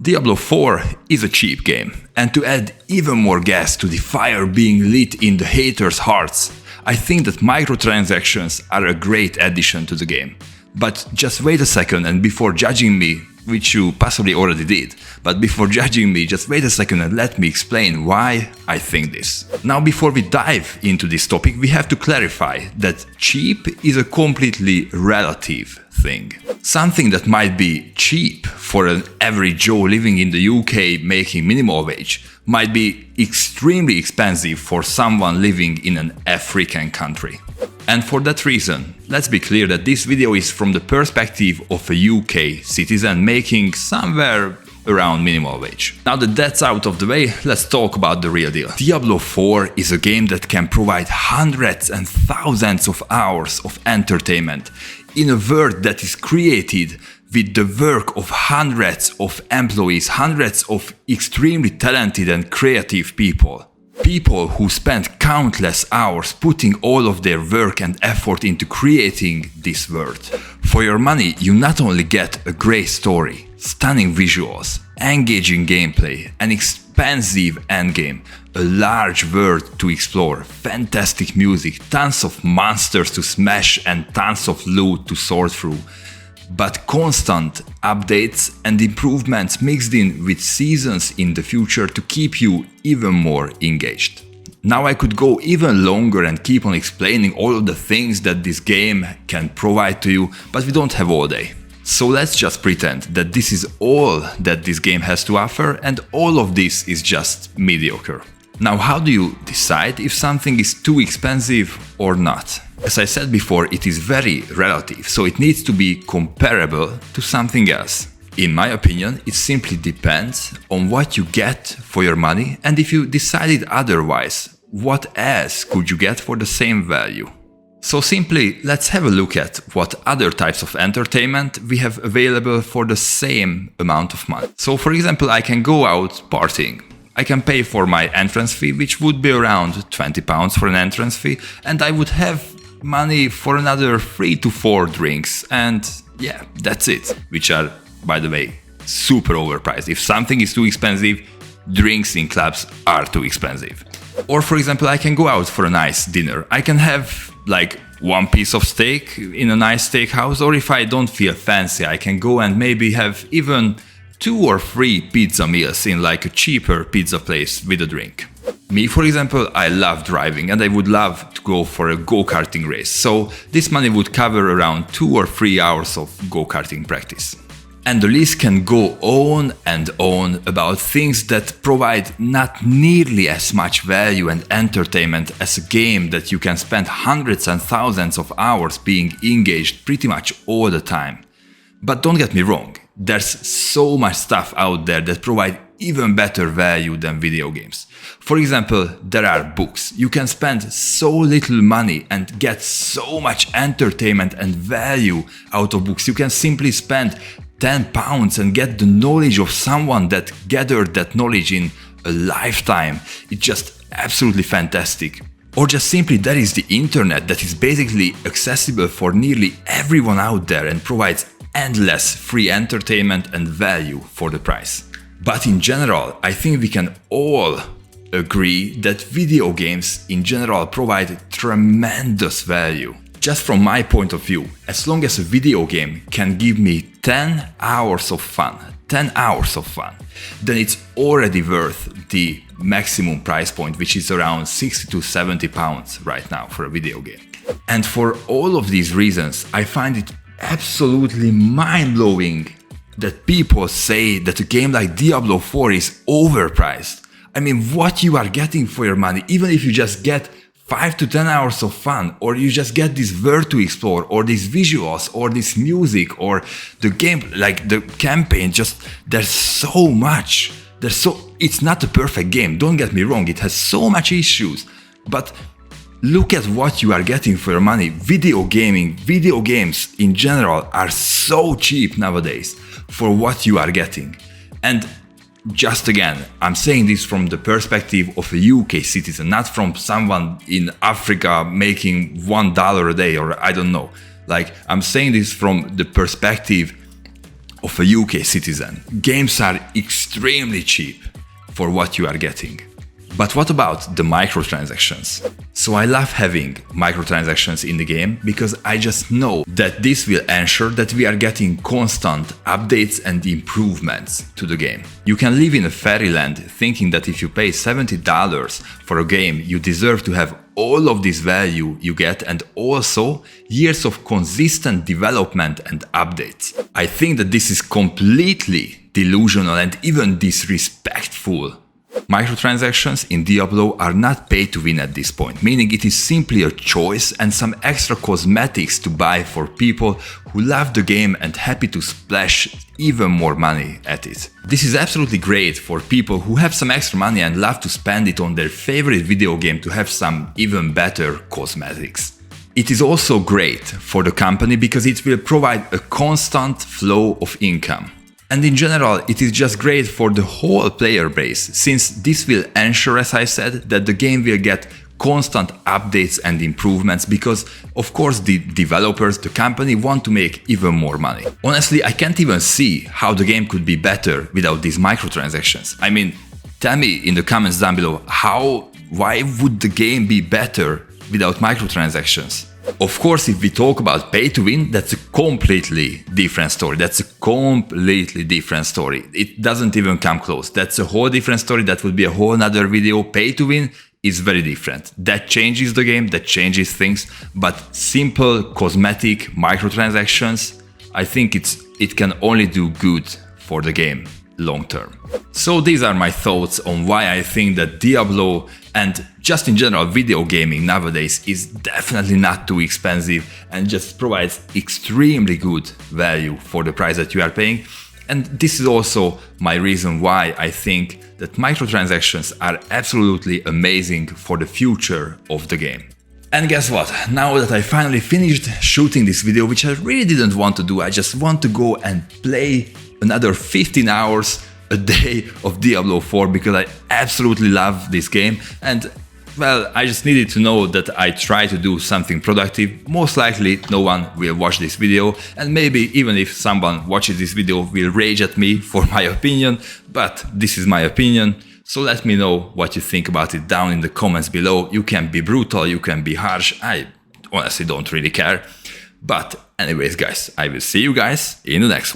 Diablo 4 is a cheap game, and to add even more gas to the fire being lit in the haters' hearts, I think that microtransactions are a great addition to the game. But just wait a second, and before judging me, which you possibly already did, but before judging me, just wait a second and let me explain why I think this. Now, before we dive into this topic, we have to clarify that cheap is a completely relative thing. Something that might be cheap for an average Joe living in the UK making minimum wage might be extremely expensive for someone living in an African country. And for that reason, let's be clear that this video is from the perspective of a UK citizen making somewhere around minimum wage. Now that that's out of the way, let's talk about the real deal. Diablo 4 is a game that can provide hundreds and thousands of hours of entertainment in a world that is created with the work of hundreds of employees, hundreds of extremely talented and creative people. People who spend countless hours putting all of their work and effort into creating this world. For your money, you not only get a great story, stunning visuals, engaging gameplay, an expansive endgame, a large world to explore, fantastic music, tons of monsters to smash and tons of loot to sort through, but constant updates and improvements mixed in with seasons in the future to keep you even more engaged. Now I could go even longer and keep on explaining all of the things that this game can provide to you, but we don't have all day. So let's just pretend that this is all that this game has to offer, and all of this is just mediocre. Now, how do you decide if something is too expensive or not? As I said before, it is very relative, so it needs to be comparable to something else. In my opinion, it simply depends on what you get for your money, and if you decided otherwise, what else could you get for the same value? So simply, let's have a look at what other types of entertainment we have available for the same amount of money. So for example, I can go out partying. I can pay for my entrance fee, which would be around £20 for an entrance fee, and I would have money for another 3 to 4 drinks, and yeah, that's it. Which are, by the way, super overpriced. If something is too expensive, drinks in clubs are too expensive. Or for example, I can go out for a nice dinner. I can have like one piece of steak in a nice steakhouse, or if I don't feel fancy, I can go and maybe have even 2 or 3 pizza meals in like a cheaper pizza place with a drink. Me, for example, I love driving and I would love to go for a go-karting race, so this money would cover around 2 or 3 hours of go-karting practice. And the list can go on and on about things that provide not nearly as much value and entertainment as a game that you can spend hundreds and thousands of hours being engaged pretty much all the time. But don't get me wrong, there's so much stuff out there that provide even better value than video games. For example, there are books. You can spend so little money and get so much entertainment and value out of books. You can simply spend £10 and get the knowledge of someone that gathered that knowledge in a lifetime. It's just absolutely fantastic. Or just simply there is the internet that is basically accessible for nearly everyone out there and provides endless free entertainment and value for the price. But in general, I think we can all agree that video games in general provide tremendous value. Just from my point of view, as long as a video game can give me 10 hours of fun, then it's already worth the maximum price point, which is around £60 to £70 right now for a video game. And for all of these reasons, I find it absolutely mind-blowing that people say that a game like Diablo 4 is overpriced. I mean, what you are getting for your money, even if you just get 5 to 10 hours of fun, or you just get this world to explore, or these visuals, or this music, or the game, like the campaign, just there's so much. It's not a perfect game, don't get me wrong, it has so much issues, but look at what you are getting for your money. Video games in general are so cheap nowadays for what you are getting. And just again, I'm saying this from the perspective of a UK citizen, not from someone in Africa making $1 a day, or I don't know. Like, I'm saying this from the perspective of a UK citizen, games are extremely cheap for what you are getting. But what about the microtransactions? So I love having microtransactions in the game because I just know that this will ensure that we are getting constant updates and improvements to the game. You can live in a fairyland thinking that if you pay $70 for a game, you deserve to have all of this value you get and also years of consistent development and updates. I think that this is completely delusional and even disrespectful. Microtransactions in Diablo are not pay to win at this point, meaning it is simply a choice and some extra cosmetics to buy for people who love the game and happy to splash even more money at it. This is absolutely great for people who have some extra money and love to spend it on their favorite video game to have some even better cosmetics. It is also great for the company because it will provide a constant flow of income. And in general, it is just great for the whole player base, since this will ensure, as I said, that the game will get constant updates and improvements because, of course, the developers, the company want to make even more money. Honestly, I can't even see how the game could be better without these microtransactions. I mean, tell me in the comments down below, why would the game be better without microtransactions? Of course, if we talk about pay to win, that's a completely different story. It doesn't even come close. That's a whole different story. That would be a whole nother video. Pay to win is very different. That changes the game, that changes things. But simple cosmetic microtransactions, I think it can only do good for the game long term. So these are my thoughts on why I think that Diablo and just in general video gaming nowadays is definitely not too expensive and just provides extremely good value for the price that you are paying. And this is also my reason why I think that microtransactions are absolutely amazing for the future of the game. And guess what? Now that I finally finished shooting this video, which I really didn't want to do, I just want to go and play another 15 hours a day of Diablo 4 because I absolutely love this game and well, I just needed to know that I try to do something productive. Most likely no one will watch this video and maybe even if someone watches this video will rage at me for my opinion, but this is my opinion. So let me know what you think about it down in the comments below. You can be brutal, you can be harsh, I honestly don't really care. But anyways guys, I will see you guys in the next one.